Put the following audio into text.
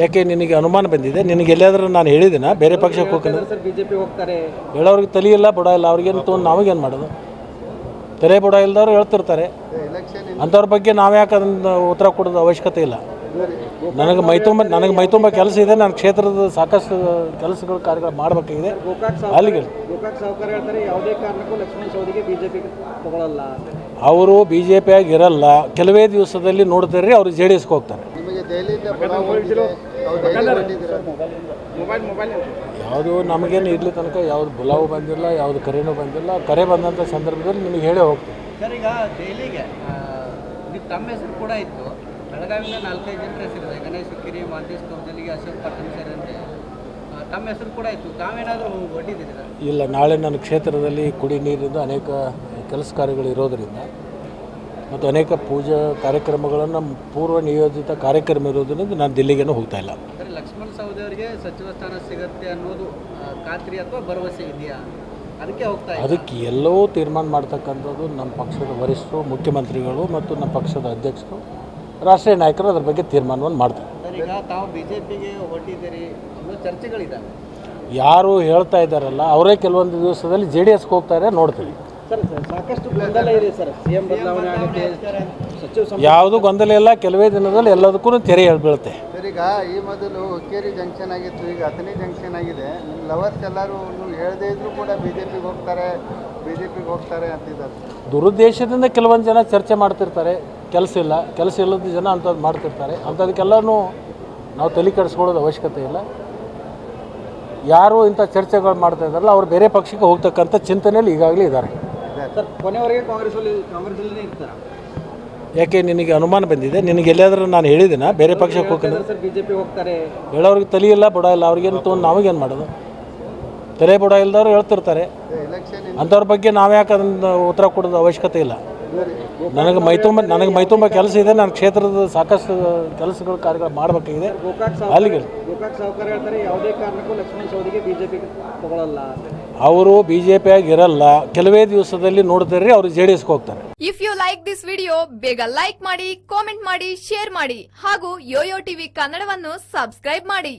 ಯಾಕೆ ನಿನಗೆ ಅನುಮಾನ ಬಂದಿದೆ? ನಿನಗೆ ಎಲ್ಲಾದರೂ ನಾನು ಹೇಳಿದ್ದೀನ ಬೇರೆ ಪಕ್ಷಕ್ಕೆ ಹೋಗ್ತೀನಿ ಬಿಜೆಪಿ ಹೋಗ್ತಾರೆ ಹೇಳೋರಿಗೆ ತಲೆ ಇಲ್ಲ ಬುಡ ಇಲ್ಲ, ಅವ್ರಿಗೇನು ತೊಗೊಂಡು ನಾವಾಗೇನು ಮಾಡೋದು? ತಲೆ ಬುಡ ಇಲ್ದವ್ರು ಹೇಳ್ತಿರ್ತಾರೆ, ಅಂಥವ್ರ ಬಗ್ಗೆ ನಾವು ಯಾಕೆ ಅದನ್ನು ಉತ್ತರ ಕೊಡೋದು ಅವಶ್ಯಕತೆ ಇಲ್ಲ. ನನಗೆ ಮೈತುಂಬ ಕೆಲಸ ಇದೆ, ನನ್ನ ಕ್ಷೇತ್ರದ ಸಾಕಷ್ಟು ಕೆಲಸಗಳು ಕಾರ್ಯಗಳು ಮಾಡಬೇಕಾಗಿದೆ. ಅಲ್ಲಿಗೆ ಗೋಕಾಕ್ ಸಾವುಕಾರ ಹೇಳ್ತಾರೆ ಯಾವುದೇ ಕಾರಣಕ್ಕೂ ಲಕ್ಷ್ಮಣ ಸವದಿಗೆ ಬಿಜೆಪಿ ತಗೊಳ್ಳಲ್ಲ. ಅವರು ಬಿ ಜೆ ಪಿಯಾಗಿ ಇರಲ್ಲ, ಕೆಲವೇ ದಿವಸದಲ್ಲಿ ನೋಡ್ತಾರೆ ಅವ್ರು ಜೆ ಡಿ ಎಸ್ಗೆ ಹೋಗ್ತಾರೆ. ಯಾವುದು ನಮಗೇನು ಇರಲಿ ತನಕ ಯಾವುದು ಬುಲಾವು ಬಂದಿಲ್ಲ, ಯಾವುದು ಕರೆನೂ ಬಂದಿಲ್ಲ. ಕರೆ ಬಂದಂಥ ಸಂದರ್ಭದಲ್ಲಿ ನಿಮಗೆ ಹೇಳೇ ಹೋಗ್ತೀವಿ. ಸರ್, ಈಗ ದೆಹಲಿಗೆ ತಮ್ಮ ಹೆಸರು ಕೂಡ ಇತ್ತು, ಬೆಳಗಾವಿಯಿಂದ 4-5 ಜನರ ಹೆಸರಿದೆ. ಗಣೇಶ್ ಹುಕ್ಕೇರಿ, ಮಾಂತೇಶ್ ಕೌಜಲಿಗೆ, ಅಶೋಕ್ ಪಾಟೀಲ್ ಸೇರಿದಂತೆ ತಮ್ಮ ಹೆಸರು ಕೂಡ ಇತ್ತು. ತಾವೇನಾದರೂ ಒಡ್ಡಿದ್ದೀರಾ? ಇಲ್ಲ, ನಾಳೆ ನನ್ನ ಕ್ಷೇತ್ರದಲ್ಲಿ ಕುಡಿ ನೀರಿಂದ ಅನೇಕ ಕೆಲಸ ಕಾರ್ಯಗಳು ಇರೋದರಿಂದ ಮತ್ತು ಅನೇಕ ಪೂಜಾ ಕಾರ್ಯಕ್ರಮಗಳನ್ನು ಪೂರ್ವ ನಿಯೋಜಿತ ಕಾರ್ಯಕ್ರಮ ಇರೋದರಿಂದ ನಾನು ದಿಲ್ಲಿಗೇನು ಹೋಗ್ತಾ ಇಲ್ಲ. ಅಂದರೆ ಲಕ್ಷ್ಮಣ ಸವದಿ ಅವರಿಗೆ ಸಚಿವ ಸ್ಥಾನ ಸಿಗುತ್ತೆ ಅನ್ನೋದು ಖಾತ್ರಿ ಅಥವಾ ಭರವಸೆ ಇದೆಯಾ? ಅದಕ್ಕೆ ಹೋಗ್ತಾ ಅದಕ್ಕೆ ಎಲ್ಲವೂ ತೀರ್ಮಾನ ಮಾಡ್ತಕ್ಕಂಥದ್ದು ನಮ್ಮ ಪಕ್ಷದ ವರಿಷ್ಠರು, ಮುಖ್ಯಮಂತ್ರಿಗಳು ಮತ್ತು ನಮ್ಮ ಪಕ್ಷದ ಅಧ್ಯಕ್ಷರು, ರಾಷ್ಟ್ರೀಯ ನಾಯಕರು ಅದ್ರ ಬಗ್ಗೆ ತೀರ್ಮಾನವನ್ನು ಮಾಡ್ತಾರೆ. ಸರ್, ಈಗ ತಾವು ಬಿಜೆಪಿಗೆ ಹೊರಟಿದ್ದೀರಿ ಅನ್ನೋ ಚರ್ಚೆಗಳಿದ್ದಾವೆ. ಯಾರು ಹೇಳ್ತಾ ಇದ್ದಾರಲ್ಲ ಅವರೇ ಕೆಲವೊಂದು ದಿವಸದಲ್ಲಿ ಜೆ ಡಿ ಎಸ್ಗೆ ಹೋಗ್ತಾರೆ, ನೋಡ್ತೀವಿ. ಸರ್, ಸಾಕಷ್ಟು ಗೊಂದಲ ಇದೆ ಸರ್. ಸಿಎಂ ಬದಲಾವಣೆ ಆಗುತ್ತೆ, ಸಚಿವ ಯಾವುದೂ ಗೊಂದಲ ಇಲ್ಲ. ಕೆಲವೇ ದಿನದಲ್ಲಿ ಎಲ್ಲದಕ್ಕೂ ತೆರೆ ಬೀಳುತ್ತೆ. ಸರ್, ಈಗ ಈ ಮೊದಲು ಹುಕ್ಕೇರಿ ಜಂಕ್ಷನ್ ಆಗಿತ್ತು, ಈಗ ಅಥಣಿ ಜಂಕ್ಷನ್ ಆಗಿದೆ. ಲವರ್ಸ್ ಎಲ್ಲರೂ ಹೇಳದೇ ಇದ್ರೂ ಕೂಡ ಬಿಜೆಪಿಗೆ ಹೋಗ್ತಾರೆ ಅಂತಿದ್ದಾರೆ. ದುರುದ್ದೇಶದಿಂದ ಕೆಲವೊಂದು ಜನ ಚರ್ಚೆ ಮಾಡ್ತಿರ್ತಾರೆ. ಕೆಲಸ ಇಲ್ಲದ ಜನ ಅಂಥದ್ದು ಮಾಡ್ತಿರ್ತಾರೆ. ಅಂಥದಕ್ಕೆಲ್ಲನೂ ನಾವು ತಲೆ ಕೆಡಿಸ್ಕೊಳ್ಳೋದು ಅವಶ್ಯಕತೆ ಇಲ್ಲ. ಯಾರು ಇಂಥ ಚರ್ಚೆಗಳು ಮಾಡ್ತಾ ಇದ್ದಾರಲ್ಲ ಅವ್ರು ಬೇರೆ ಪಕ್ಷಕ್ಕೆ ಹೋಗ್ತಕ್ಕಂಥ ಚಿಂತನೆಯಲ್ಲಿ ಈಗಾಗಲೇ ಇದ್ದಾರೆ. ಸರ್, ಕೊನೆವರೆಗೆ ಕಾಂಗ್ರೆಸ್ಸಲ್ಲಿ ಇರ್ತಾರೆ. ಯಾಕೆ ನಿನಗೆ ಅನುಮಾನ ಬಂದಿದೆ? ನಿನಗೆ ಎಲ್ಲಾದರೂ ನಾನು ಹೇಳಿದ್ದೀನ ಬೇರೆ ಪಕ್ಷಕ್ಕೆ ಹೋಗ್ತೀನಿ ಸರ್ ಬಿಜೆಪಿ ಹೋಗ್ತಾರೆ ಹೇಳೋರಿಗೆ ತಲೆ ಇಲ್ಲ ಬುಡ ಇಲ್ಲ, ಅವ್ರಿಗೇನು ತೊಗೊಂಡು ನಾವಾಗೇನು ಮಾಡೋದು? ತಲೆ ಬುಡ ಇಲ್ದವ್ರು ಹೇಳ್ತಿರ್ತಾರೆ, ಅಂಥವ್ರ ಬಗ್ಗೆ ನಾವು ಯಾಕೆ ಅದನ್ನು ಉತ್ತರ ಕೊಡೋದು ಅವಶ್ಯಕತೆ ಇಲ್ಲ. ನನಗೆ ಮೈತುಂಬ ಕೆಲಸ ಇದೆ, ನನ್ನ ಕ್ಷೇತ್ರದ ಸಾಕಷ್ಟು ಕೆಲಸಗಳು ಕಾರ್ಯಗಳು ಮಾಡಬೇಕಾಗಿದೆ. ಅಲ್ಲಿಗೆ ಗೋಕಾಕ್ ಸಾವುಕಾರ ಹೇಳ್ತಾರೆ ಯಾವುದೇ ಕಾರಣಕ್ಕೂ ಲಕ್ಷ್ಮಣ ಸವದಿಗೆ ಬಿಜೆಪಿ ತಗೊಳ್ಳಲ್ಲ. ಅವರು ಬಿ ಜೆ ಪಿಯಾಗಿ ಇರಲ್ಲ, ಕೆಲವೇ ದಿವಸದಲ್ಲಿ ನೋಡ್ತಾರೆ ಅವ್ರು ಜೆ ಡಿ ಎಸ್ಗೆ ಹೋಗ್ತಾರೆ. If you like this video ಬೇಗ ಲೈಕ್ ಮಾಡಿ, ಕಾಮೆಂಟ್ ಮಾಡಿ, ಶೇರ್ ಮಾಡಿ ಹಾಗೂ ಯೋಯೋ ಟಿವಿ ಕನ್ನಡವನ್ನು ಸಬ್ಸ್ಕ್ರೈಬ್ ಮಾಡಿ.